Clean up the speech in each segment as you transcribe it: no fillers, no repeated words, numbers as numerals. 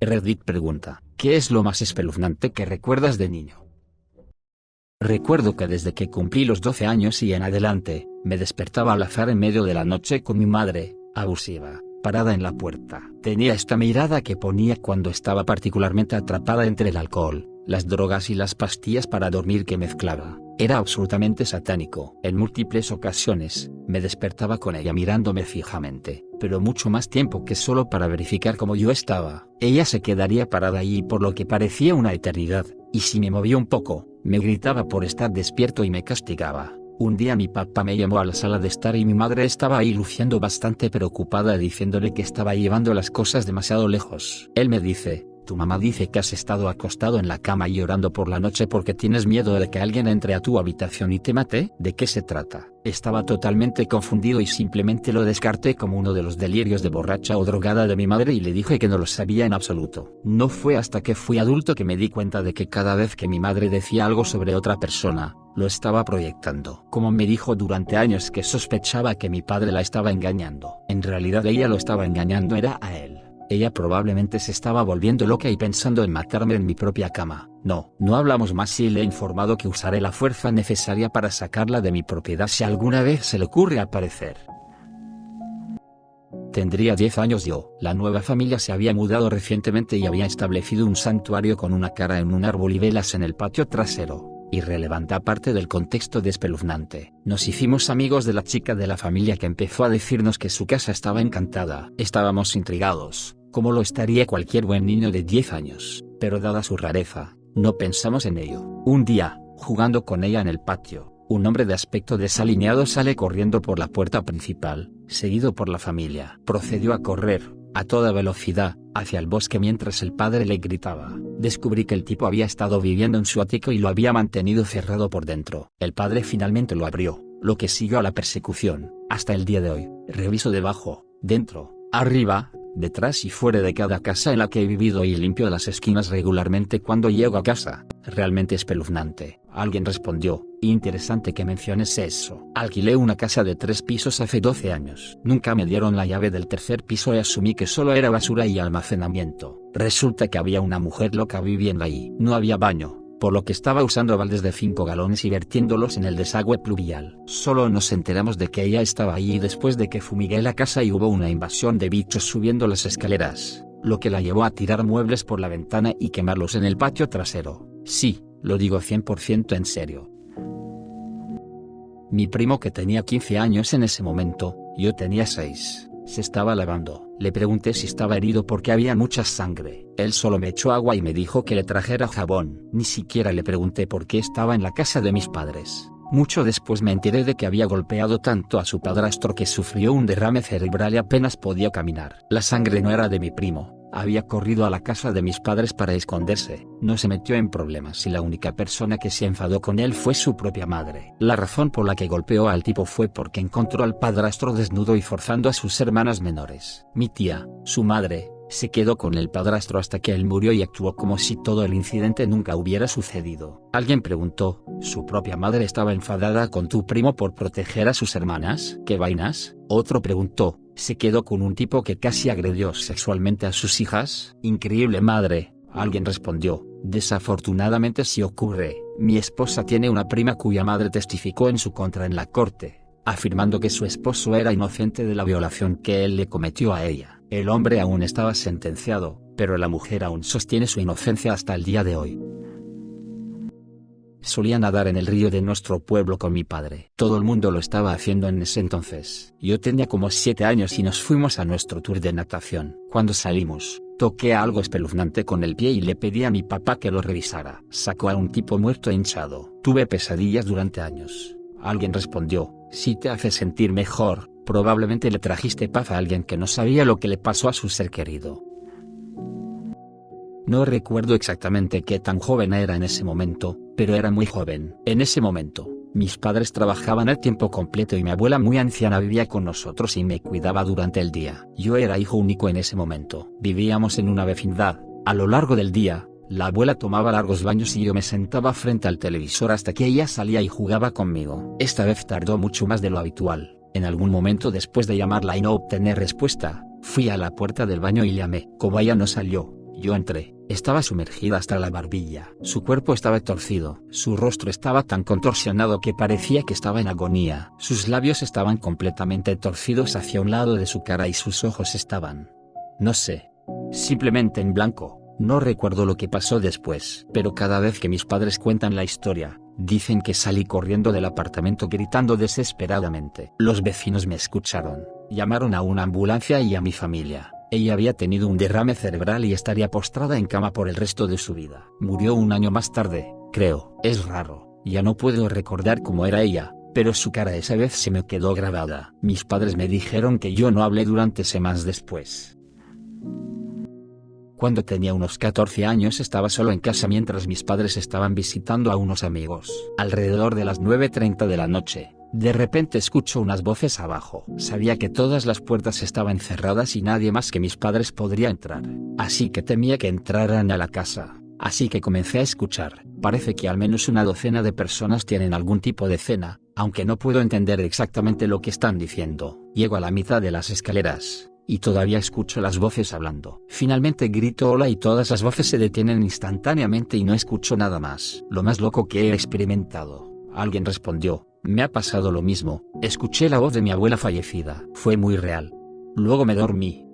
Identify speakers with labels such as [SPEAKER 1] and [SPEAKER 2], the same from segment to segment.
[SPEAKER 1] Reddit pregunta, ¿qué es lo más espeluznante que recuerdas de niño? Recuerdo que desde que cumplí los 12 años y en adelante, me despertaba al azar en medio de la noche con mi madre, abusiva, parada en la puerta. Tenía esta mirada que ponía cuando estaba particularmente atrapada entre el alcohol, las drogas y las pastillas para dormir que mezclaba. Era absolutamente satánico. En múltiples ocasiones, me despertaba con ella mirándome fijamente, pero mucho más tiempo que solo para verificar cómo yo estaba. Ella se quedaría parada allí por lo que parecía una eternidad, y si me movía un poco, me gritaba por estar despierto y me castigaba. Un día mi papá me llamó a la sala de estar y mi madre estaba ahí luciendo bastante preocupada diciéndole que estaba llevando las cosas demasiado lejos. Él me dice, tu mamá dice que has estado acostado en la cama llorando por la noche porque tienes miedo de que alguien entre a tu habitación y te mate. ¿De qué se trata? Estaba totalmente confundido y simplemente lo descarté como uno de los delirios de borracha o drogada de mi madre y le dije que no lo sabía en absoluto. No fue hasta que fui adulto que me di cuenta de que cada vez que mi madre decía algo sobre otra persona, lo estaba proyectando. Como me dijo durante años que sospechaba que mi padre la estaba engañando. En realidad ella lo estaba engañando era a él. Ella probablemente se estaba volviendo loca y pensando en matarme en mi propia cama. No hablamos más y le he informado que usaré la fuerza necesaria para sacarla de mi propiedad si alguna vez se le ocurre aparecer. Tendría 10 años yo. La nueva familia se había mudado recientemente y había establecido un santuario con una cara en un árbol y velas en el patio trasero. Irrelevante aparte del contexto espeluznante. Nos hicimos amigos de la chica de la familia que empezó a decirnos que su casa estaba encantada. Estábamos intrigados, como lo estaría cualquier buen niño de 10 años, pero dada su rareza, no pensamos en ello. Un día, jugando con ella en el patio, un hombre de aspecto desalineado sale corriendo por la puerta principal, seguido por la familia. Procedió a correr, a toda velocidad, hacia el bosque mientras el padre le gritaba. Descubrí que el tipo había estado viviendo en su ático y lo había mantenido cerrado por dentro. El padre finalmente lo abrió, lo que siguió a la persecución, hasta el día de hoy. Reviso debajo, dentro, arriba, detrás y fuera de cada casa en la que he vivido y limpio las esquinas regularmente cuando llego a casa. Realmente espeluznante. Alguien respondió, interesante que menciones eso. Alquilé una casa de 3 pisos hace 12 años. Nunca me dieron la llave del tercer piso y asumí que solo era basura y almacenamiento. Resulta que había una mujer loca viviendo ahí. No había baño, por lo que estaba usando baldes de 5 galones y vertiéndolos en el desagüe pluvial. Solo nos enteramos de que ella estaba allí después de que fumigué la casa y hubo una invasión de bichos subiendo las escaleras, lo que la llevó a tirar muebles por la ventana y quemarlos en el patio trasero. Sí, lo digo 100% en serio. Mi primo, que tenía 15 años en ese momento, yo tenía 6, se estaba lavando. Le pregunté si estaba herido porque había mucha sangre. Él solo me echó agua y me dijo que le trajera jabón. Ni siquiera le pregunté por qué estaba en la casa de mis padres. Mucho después me enteré de que había golpeado tanto a su padrastro que sufrió un derrame cerebral y apenas podía caminar. La sangre no era de mi primo. Había corrido a la casa de mis padres para esconderse. No se metió en problemas y la única persona que se enfadó con él fue su propia madre. La razón por la que golpeó al tipo fue porque encontró al padrastro desnudo y forzando a sus hermanas menores. Mi tía, su madre, se quedó con el padrastro hasta que él murió y actuó como si todo el incidente nunca hubiera sucedido. Alguien preguntó, ¿su propia madre estaba enfadada con tu primo por proteger a sus hermanas? ¿Qué vainas? Otro preguntó, ¿se quedó con un tipo que casi agredió sexualmente a sus hijas? Increíble madre. Alguien respondió, desafortunadamente sí ocurre. Mi esposa tiene una prima cuya madre testificó en su contra en la corte, afirmando que su esposo era inocente de la violación que él le cometió a ella. El hombre aún estaba sentenciado, pero la mujer aún sostiene su inocencia hasta el día de hoy. Solía nadar en el río de nuestro pueblo con mi padre. Todo el mundo lo estaba haciendo en ese entonces. Yo tenía como 7 años y nos fuimos a nuestro tour de natación. Cuando salimos, toqué algo espeluznante con el pie y le pedí a mi papá que lo revisara. Sacó a un tipo muerto e hinchado. Tuve pesadillas durante años. Alguien respondió, si te hace sentir mejor, probablemente le trajiste paz a alguien que no sabía lo que le pasó a su ser querido. No recuerdo exactamente qué tan joven era en ese momento, pero era muy joven. En ese momento, mis padres trabajaban a tiempo completo y mi abuela muy anciana vivía con nosotros y me cuidaba durante el día. Yo era hijo único en ese momento. Vivíamos en una vecindad. A lo largo del día, la abuela tomaba largos baños y yo me sentaba frente al televisor hasta que ella salía y jugaba conmigo. Esta vez tardó mucho más de lo habitual. En algún momento después de llamarla y no obtener respuesta, fui a la puerta del baño y llamé. Como ella no salió, Yo entré. Estaba sumergida hasta la barbilla. Su cuerpo estaba torcido. Su rostro estaba tan contorsionado que parecía que estaba en agonía. Sus labios estaban completamente torcidos hacia un lado de su cara y sus ojos estaban, no sé, simplemente en blanco. No recuerdo lo que pasó después, pero cada vez que mis padres cuentan la historia, dicen que salí corriendo del apartamento gritando desesperadamente. Los vecinos me escucharon, llamaron a una ambulancia y a mi familia. Ella había tenido un derrame cerebral y estaría postrada en cama por el resto de su vida. Murió un año más tarde, creo. Es raro, ya no puedo recordar cómo era ella, pero su cara esa vez se me quedó grabada. Mis padres me dijeron que yo no hablé durante semanas después. Cuando tenía unos 14 años estaba solo en casa mientras mis padres estaban visitando a unos amigos. Alrededor de las 9:30 de la noche, de repente escucho unas voces abajo. Sabía que todas las puertas estaban cerradas y nadie más que mis padres podría entrar. Así que temía que entraran a la casa. Así que comencé a escuchar. Parece que al menos una docena de personas tienen algún tipo de cena, aunque no puedo entender exactamente lo que están diciendo. Llego a la mitad de las escaleras y todavía escucho las voces hablando. Finalmente grito hola y todas las voces se detienen instantáneamente y no escucho nada más. Lo más loco que he experimentado. Alguien respondió, me ha pasado lo mismo. Escuché la voz de mi abuela fallecida. Fue muy real. Luego me dormí.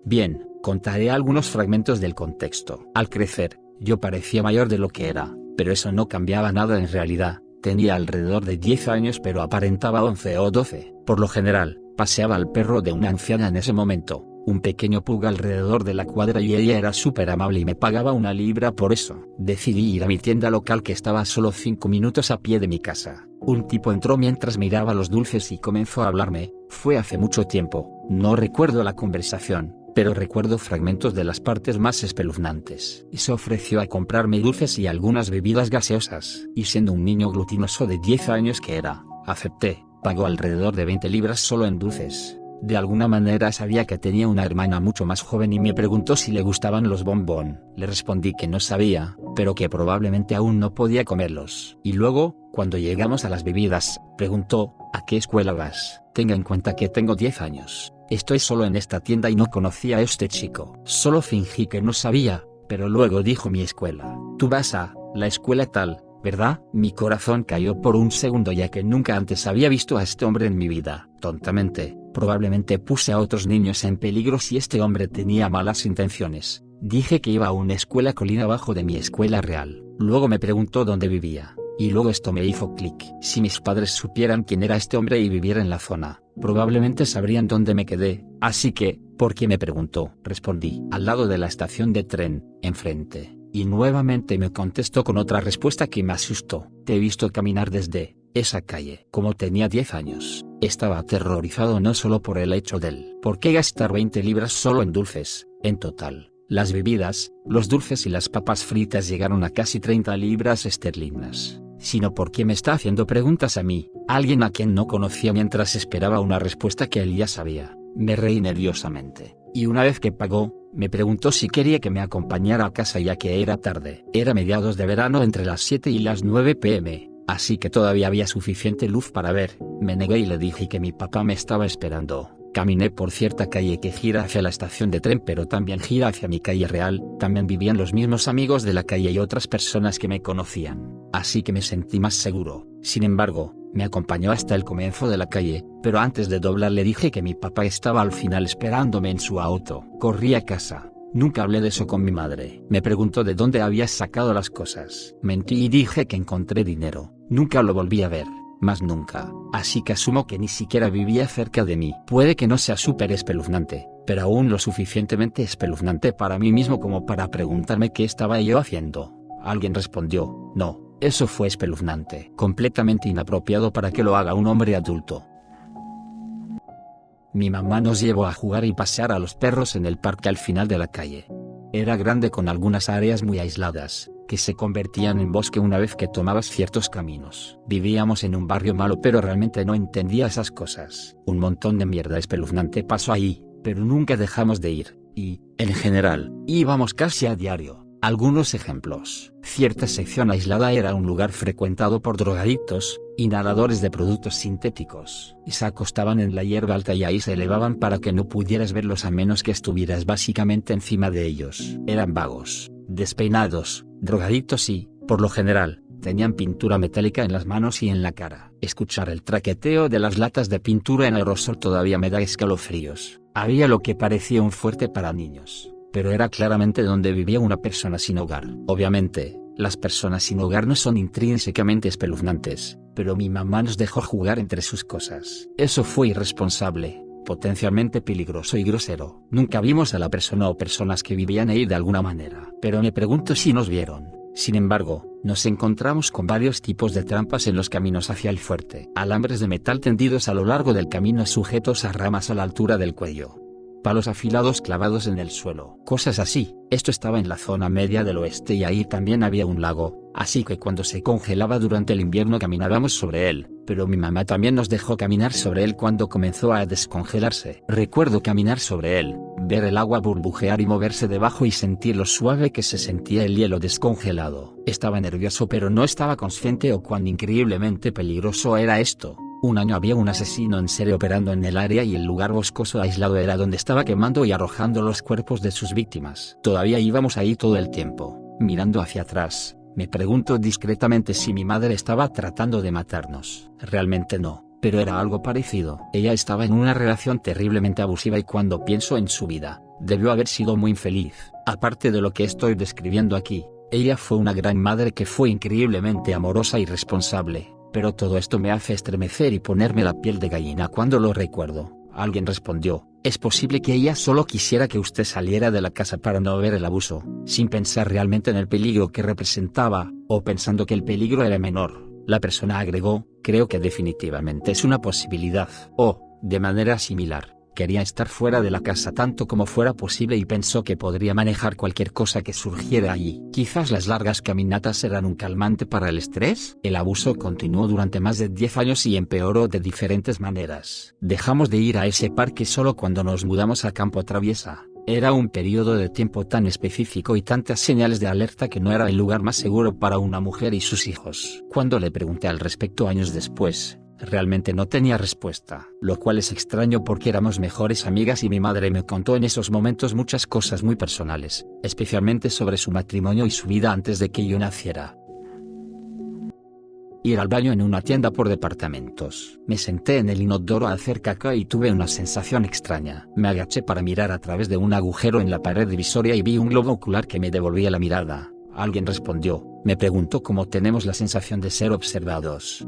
[SPEAKER 1] Bien, contaré algunos fragmentos del contexto. Al crecer, yo parecía mayor de lo que era, pero eso no cambiaba nada en realidad. Tenía alrededor de 10 años pero aparentaba 11 o 12. Por lo general, paseaba al perro de una anciana en ese momento, un pequeño pug alrededor de la cuadra y ella era súper amable y me pagaba 1 libra por eso. Decidí ir a mi tienda local que estaba a solo 5 minutos a pie de mi casa. Un tipo entró mientras miraba los dulces y comenzó a hablarme. Fue hace mucho tiempo, no recuerdo la conversación, pero recuerdo fragmentos de las partes más espeluznantes. Y se ofreció a comprarme dulces y algunas bebidas gaseosas. Y siendo un niño glutinoso de 10 años que era, acepté. Pagó alrededor de 20 libras solo en dulces. De alguna manera sabía que tenía una hermana mucho más joven y me preguntó si le gustaban los bombón. Le respondí que no sabía, pero que probablemente aún no podía comerlos. Y luego, cuando llegamos a las bebidas, preguntó, ¿a qué escuela vas? Tenga en cuenta que tengo 10 años. Estoy solo en esta tienda y no conocía a este chico. Solo fingí que no sabía, pero luego dijo mi escuela. Tú vas a la escuela tal, ¿verdad? Mi corazón cayó por un segundo ya que nunca antes había visto a este hombre en mi vida. Tontamente, probablemente puse a otros niños en peligro si este hombre tenía malas intenciones. Dije que iba a una escuela colina abajo de mi escuela real. Luego me preguntó dónde vivía, y luego esto me hizo clic. Si mis padres supieran quién era este hombre y viviera en la zona, probablemente sabrían dónde me quedé. Así que, ¿por qué me preguntó? Respondí, al lado de la estación de tren, enfrente. Y nuevamente me contestó con otra respuesta que me asustó. Te he visto caminar desde esa calle. Como tenía 10 años, estaba aterrorizado no solo por el hecho del ¿por qué gastar 20 libras solo en dulces? En total, las bebidas, los dulces y las papas fritas llegaron a casi 30 libras esterlinas, sino porque me está haciendo preguntas a mí, alguien a quien no conocía mientras esperaba una respuesta que él ya sabía. Me reí nerviosamente, y una vez que pagó, me preguntó si quería que me acompañara a casa ya que era tarde. Era mediados de verano entre las 7 y las 9 p.m., así que todavía había suficiente luz para ver. Me negué y le dije que mi papá me estaba esperando. Caminé por cierta calle que gira hacia la estación de tren pero también gira hacia mi calle real. También vivían los mismos amigos de la calle y otras personas que me conocían, así que me sentí más seguro. Sin embargo, me acompañó hasta el comienzo de la calle, pero antes de doblar le dije que mi papá estaba al final esperándome en su auto. Corrí a casa. Nunca hablé de eso con mi madre. Me preguntó de dónde había sacado las cosas. Mentí y dije que encontré dinero. Nunca lo volví a ver. Más nunca. Así que asumo que ni siquiera vivía cerca de mí. Puede que no sea súper espeluznante, pero aún lo suficientemente espeluznante para mí mismo como para preguntarme qué estaba yo haciendo. Alguien respondió, no. Eso fue espeluznante, completamente inapropiado para que lo haga un hombre adulto. Mi mamá nos llevó a jugar y pasear a los perros en el parque al final de la calle. Era grande con algunas áreas muy aisladas, que se convertían en bosque una vez que tomabas ciertos caminos. Vivíamos en un barrio malo pero realmente no entendía esas cosas. Un montón de mierda espeluznante pasó ahí, pero nunca dejamos de ir, y, en general, íbamos casi a diario. Algunos ejemplos. Cierta sección aislada era un lugar frecuentado por drogadictos, inhaladores de productos sintéticos, y se acostaban en la hierba alta y ahí se elevaban para que no pudieras verlos a menos que estuvieras básicamente encima de ellos. Eran vagos, despeinados, drogadictos y, por lo general, tenían pintura metálica en las manos y en la cara. Escuchar el traqueteo de las latas de pintura en aerosol todavía me da escalofríos. Había lo que parecía un fuerte para niños, pero era claramente donde vivía una persona sin hogar. Obviamente, las personas sin hogar no son intrínsecamente espeluznantes, pero mi mamá nos dejó jugar entre sus cosas. Eso fue irresponsable, potencialmente peligroso y grosero. Nunca vimos a la persona o personas que vivían ahí de alguna manera, pero me pregunto si nos vieron. Sin embargo, nos encontramos con varios tipos de trampas en los caminos hacia el fuerte. Alambres de metal tendidos a lo largo del camino sujetos a ramas a la altura del cuello. Palos afilados clavados en el suelo. Cosas así. Esto estaba en la zona media del oeste y ahí también había un lago, así que cuando se congelaba durante el invierno caminábamos sobre él, pero mi mamá también nos dejó caminar sobre él cuando comenzó a descongelarse. Recuerdo caminar sobre él, ver el agua burbujear y moverse debajo y sentir lo suave que se sentía el hielo descongelado. Estaba nervioso pero no estaba consciente o cuán increíblemente peligroso era esto. Un año había un asesino en serie operando en el área y el lugar boscoso aislado era donde estaba quemando y arrojando los cuerpos de sus víctimas. Todavía íbamos ahí todo el tiempo, mirando hacia atrás. Me pregunto discretamente si mi madre estaba tratando de matarnos. Realmente no, pero era algo parecido. Ella estaba en una relación terriblemente abusiva y cuando pienso en su vida, debió haber sido muy infeliz. Aparte de lo que estoy describiendo aquí, ella fue una gran madre que fue increíblemente amorosa y responsable. Pero todo esto me hace estremecer y ponerme la piel de gallina cuando lo recuerdo. Alguien respondió, es posible que ella solo quisiera que usted saliera de la casa para no ver el abuso, sin pensar realmente en el peligro que representaba, o pensando que el peligro era menor. La persona agregó, creo que definitivamente es una posibilidad. O, de manera similar, quería estar fuera de la casa tanto como fuera posible y pensó que podría manejar cualquier cosa que surgiera allí. Quizás las largas caminatas eran un calmante para el estrés. El abuso continuó durante más de 10 años y empeoró de diferentes maneras. Dejamos de ir a ese parque solo cuando nos mudamos a Campo Traviesa. Era un periodo de tiempo tan específico y tantas señales de alerta que no era el lugar más seguro para una mujer y sus hijos. Cuando le pregunté al respecto años después, realmente no tenía respuesta, lo cual es extraño porque éramos mejores amigas y mi madre me contó en esos momentos muchas cosas muy personales, especialmente sobre su matrimonio y su vida antes de que yo naciera. Ir al baño en una tienda por departamentos. Me senté en el inodoro a hacer caca y tuve una sensación extraña. Me agaché para mirar a través de un agujero en la pared divisoria y vi un globo ocular que me devolvía la mirada. Alguien respondió, me preguntó cómo tenemos la sensación de ser observados.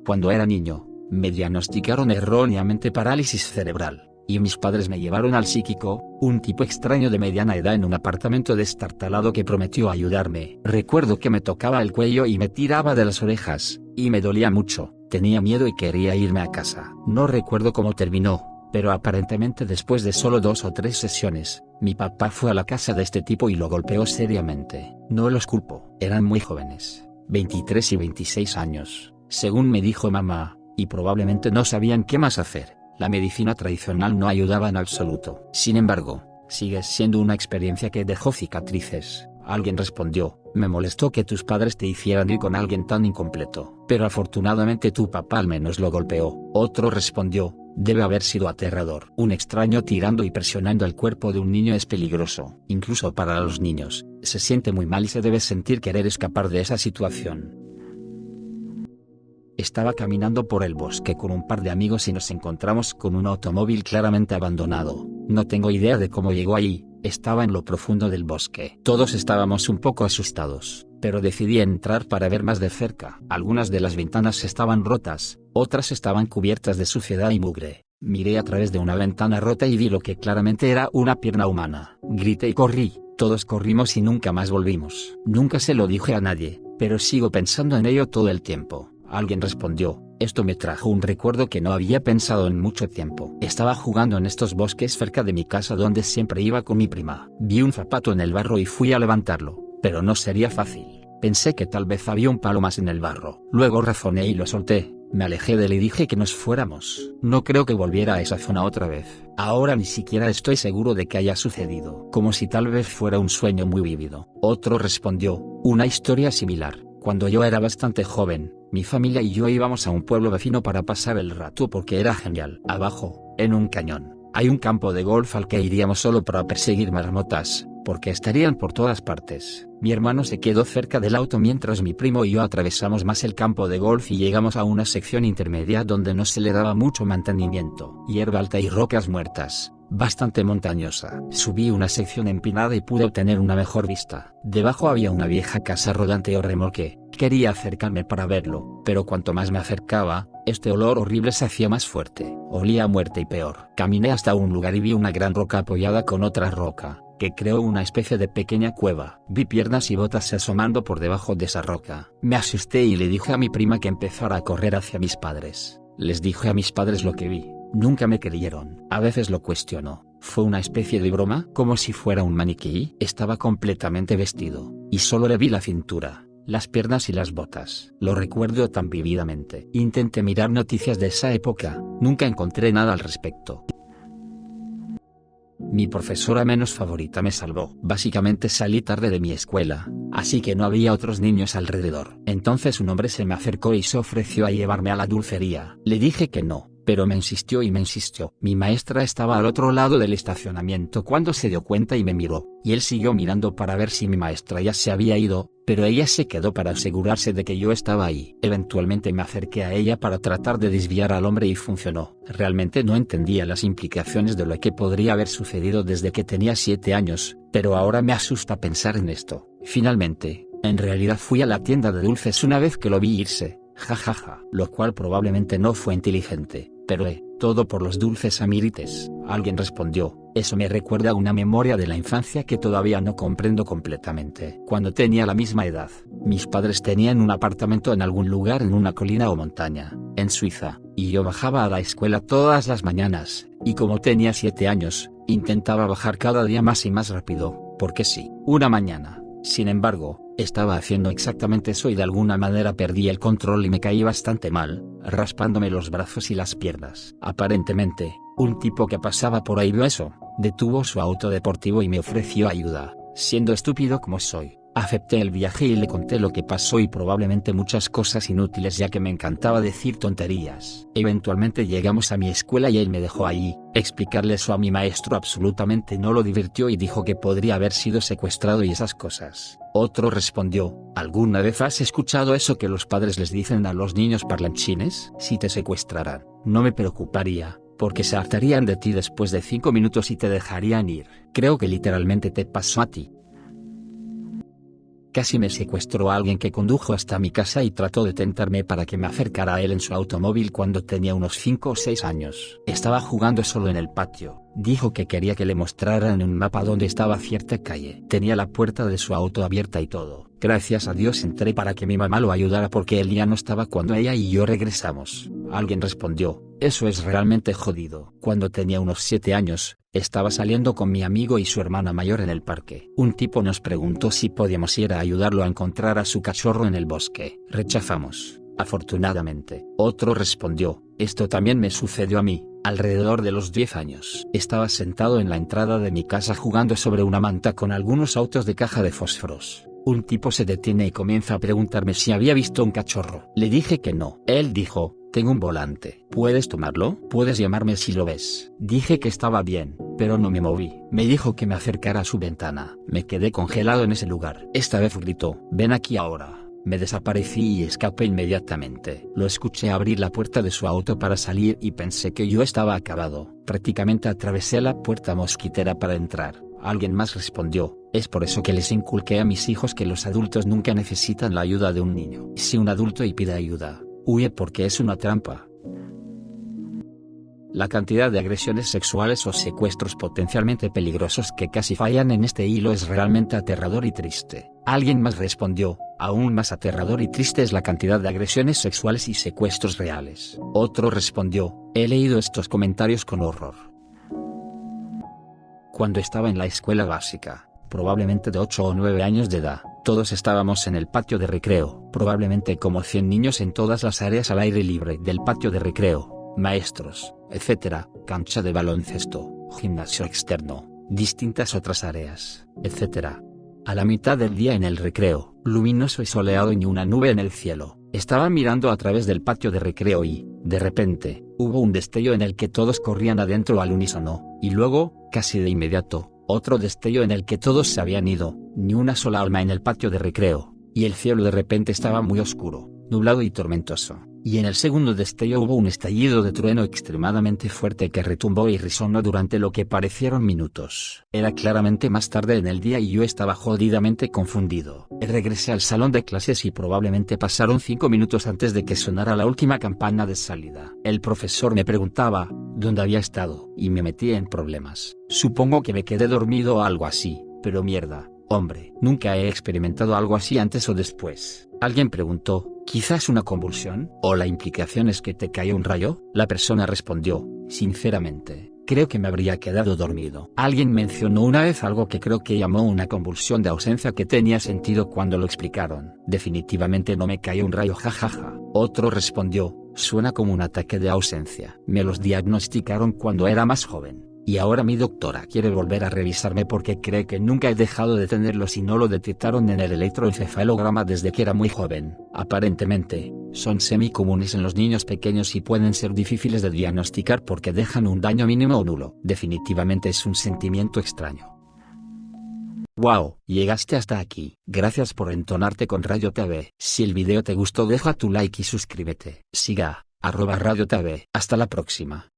[SPEAKER 1] Cuando era niño, me diagnosticaron erróneamente parálisis cerebral, y mis padres me llevaron al psíquico, un tipo extraño de mediana edad en un apartamento destartalado que prometió ayudarme. Recuerdo que me tocaba el cuello y me tiraba de las orejas, y me dolía mucho, tenía miedo y quería irme a casa. No recuerdo cómo terminó, pero aparentemente después de solo 2 o 3 sesiones, mi papá fue a la casa de este tipo y lo golpeó seriamente. No los culpo, eran muy jóvenes, 23 y 26 años. Según me dijo mamá, y probablemente no sabían qué más hacer, la medicina tradicional no ayudaba en absoluto. Sin embargo, sigue siendo una experiencia que dejó cicatrices. Alguien respondió, me molestó que tus padres te hicieran ir con alguien tan incompleto, pero afortunadamente tu papá al menos lo golpeó. Otro respondió, debe haber sido aterrador. Un extraño tirando y presionando el cuerpo de un niño es peligroso, incluso para los niños. Se siente muy mal y se debe sentir querer escapar de esa situación. Estaba caminando por el bosque con un par de amigos y nos encontramos con un automóvil claramente abandonado. No tengo idea de cómo llegó allí, estaba en lo profundo del bosque. Todos estábamos un poco asustados, pero decidí entrar para ver más de cerca. Algunas de las ventanas estaban rotas, otras estaban cubiertas de suciedad y mugre. Miré a través de una ventana rota y vi lo que claramente era una pierna humana. Grité y corrí, todos corrimos y nunca más volvimos. Nunca se lo dije a nadie, pero sigo pensando en ello todo el tiempo. Alguien respondió, esto me trajo un recuerdo que no había pensado en mucho tiempo. Estaba jugando en estos bosques cerca de mi casa donde siempre iba con mi prima. Vi un zapato en el barro y fui a levantarlo, pero no sería fácil. Pensé que tal vez había un palo más en el barro. Luego razoné y lo solté, Me alejé de él y dije que nos fuéramos. No creo que volviera a esa zona otra vez. Ahora ni siquiera estoy seguro de que haya sucedido. Como si tal vez fuera un sueño muy vívido. Otro respondió, una historia similar. Cuando yo era bastante joven, mi familia y yo íbamos a un pueblo vecino para pasar el rato porque era genial. Abajo, en un cañón, hay un campo de golf al que iríamos solo para perseguir marmotas, porque estarían por todas partes. Mi hermano se quedó cerca del auto mientras mi primo y yo atravesamos más el campo de golf y llegamos a una sección intermedia donde no se le daba mucho mantenimiento. Hierba alta y rocas muertas, bastante montañosa. Subí una sección empinada y pude obtener una mejor vista. Debajo había una vieja casa rodante o remolque. Quería acercarme para verlo, pero cuanto más me acercaba, este olor horrible se hacía más fuerte. Olía a muerte y peor. Caminé hasta un lugar y vi una gran roca apoyada con otra roca, que creó una especie de pequeña cueva. Vi piernas y botas asomando por debajo de esa roca. Me asusté y le dije a mi prima que empezara a correr hacia mis padres. Les dije a mis padres lo que vi. Nunca me creyeron. A veces lo cuestiono. ¿Fue una especie de broma? Como si fuera un maniquí. Estaba completamente vestido, y solo le vi la cintura, las piernas y las botas. Lo recuerdo tan vividamente. Intenté mirar noticias de esa época. Nunca encontré nada al respecto. Mi profesora menos favorita me salvó. Básicamente salí tarde de mi escuela, así que no había otros niños alrededor. Entonces un hombre se me acercó y se ofreció a llevarme a la dulcería. Le dije que no, pero me insistió y me insistió. Mi maestra estaba al otro lado del estacionamiento cuando se dio cuenta y me miró, y él siguió mirando para ver si mi maestra ya se había ido, pero ella se quedó para asegurarse de que yo estaba ahí. Eventualmente me acerqué a ella para tratar de desviar al hombre y funcionó. Realmente no entendía las implicaciones de lo que podría haber sucedido desde que tenía 7 años, pero ahora me asusta pensar en esto. Finalmente, en realidad fui a la tienda de dulces una vez que lo vi irse. Jajaja. Lo cual probablemente no fue inteligente, pero todo por los dulces amirites. Alguien respondió, eso me recuerda a una memoria de la infancia que todavía no comprendo completamente. Cuando tenía la misma edad, mis padres tenían un apartamento en algún lugar en una colina o montaña, en Suiza, y yo bajaba a la escuela todas las mañanas, y como tenía 7 años, intentaba bajar cada día más y más rápido, porque sí. Una mañana, sin embargo, estaba haciendo exactamente eso y de alguna manera perdí el control y me caí bastante mal, raspándome los brazos y las piernas. Aparentemente, un tipo que pasaba por ahí vio eso, detuvo su auto deportivo y me ofreció ayuda. Siendo estúpido como soy, acepté el viaje y le conté lo que pasó y probablemente muchas cosas inútiles ya que me encantaba decir tonterías. Eventualmente llegamos a mi escuela y él me dejó allí. Explicarle eso a mi maestro absolutamente no lo divirtió y dijo que podría haber sido secuestrado y esas cosas. Otro respondió, ¿alguna vez has escuchado eso que los padres les dicen a los niños parlanchines? Si te secuestraran, no me preocuparía, porque se hartarían de ti después de 5 minutos y te dejarían ir. Creo que literalmente te pasó a ti. Casi me secuestró a alguien que condujo hasta mi casa y trató de tentarme para que me acercara a él en su automóvil cuando tenía unos 5 o 6 años. Estaba jugando solo en el patio. Dijo que quería que le mostrara en un mapa dónde estaba cierta calle. Tenía la puerta de su auto abierta y todo. Gracias a Dios entré para que mi mamá lo ayudara porque él ya no estaba cuando ella y yo regresamos. Alguien respondió, eso es realmente jodido. Cuando tenía unos 7 años, estaba saliendo con mi amigo y su hermana mayor en el parque. Un tipo nos preguntó si podíamos ir a ayudarlo a encontrar a su cachorro en el bosque. Rechazamos, afortunadamente. Otro respondió, esto también me sucedió a mí. Alrededor de los 10 años. Estaba sentado en la entrada de mi casa jugando sobre una manta con algunos autos de caja de fósforos. Un tipo se detiene y comienza a preguntarme si había visto un cachorro. Le dije que no. Él dijo, tengo un volante. ¿Puedes tomarlo? Puedes llamarme si lo ves. Dije que estaba bien, pero no me moví. Me dijo que me acercara a su ventana. Me quedé congelado en ese lugar. Esta vez gritó, ven aquí ahora. Me desaparecí y escapé inmediatamente. Lo escuché abrir la puerta de su auto para salir y pensé que yo estaba acabado. Prácticamente atravesé la puerta mosquitera para entrar. Alguien más respondió, es por eso que les inculqué a mis hijos que los adultos nunca necesitan la ayuda de un niño. Si un adulto y pide ayuda, huye porque es una trampa. La cantidad de agresiones sexuales o secuestros potencialmente peligrosos que casi fallan en este hilo es realmente aterrador y triste. Alguien más respondió, aún más aterrador y triste es la cantidad de agresiones sexuales y secuestros reales. Otro respondió, he leído estos comentarios con horror. Cuando estaba en la escuela básica, probablemente de 8 o 9 años de edad, Todos estábamos en el patio de recreo, probablemente como 100 niños en todas las áreas al aire libre del patio de recreo, maestros, etc., cancha de baloncesto, gimnasio externo, distintas otras áreas, etc. A la mitad del día en el recreo, luminoso y soleado y ni una nube en el cielo, estaba mirando a través del patio de recreo y, de repente, hubo un destello en el que todos corrían adentro al unísono, y luego, casi de inmediato, otro destello en el que todos se habían ido, ni una sola alma en el patio de recreo, y el cielo de repente estaba muy oscuro, nublado y tormentoso, y en el segundo destello hubo un estallido de trueno extremadamente fuerte que retumbó y resonó durante lo que parecieron minutos. Era claramente más tarde en el día y yo estaba jodidamente confundido. Regresé al salón de clases y probablemente pasaron 5 minutos antes de que sonara la última campana de salida. El profesor me preguntaba dónde había estado, y me metí en problemas. Supongo que me quedé dormido o algo así, pero mierda, hombre, nunca he experimentado algo así antes o después. Alguien preguntó, ¿quizás una convulsión? ¿O la implicación es que te cayó un rayo? La persona respondió, sinceramente, creo que me habría quedado dormido. Alguien mencionó una vez algo que creo que llamó una convulsión de ausencia que tenía sentido cuando lo explicaron. Definitivamente no me cayó un rayo, jajaja. Otro respondió, suena como un ataque de ausencia. Me los diagnosticaron cuando era más joven, y ahora mi doctora quiere volver a revisarme porque cree que nunca he dejado de tenerlos y no lo detectaron en el electroencefalograma desde que era muy joven. Aparentemente, son semi-comunes en los niños pequeños y pueden ser difíciles de diagnosticar porque dejan un daño mínimo o nulo. Definitivamente es un sentimiento extraño. Wow, llegaste hasta aquí. Gracias por entonarte con Radio TV. Si el video te gustó deja tu like y suscríbete. Siga @Radio TV. Hasta la próxima.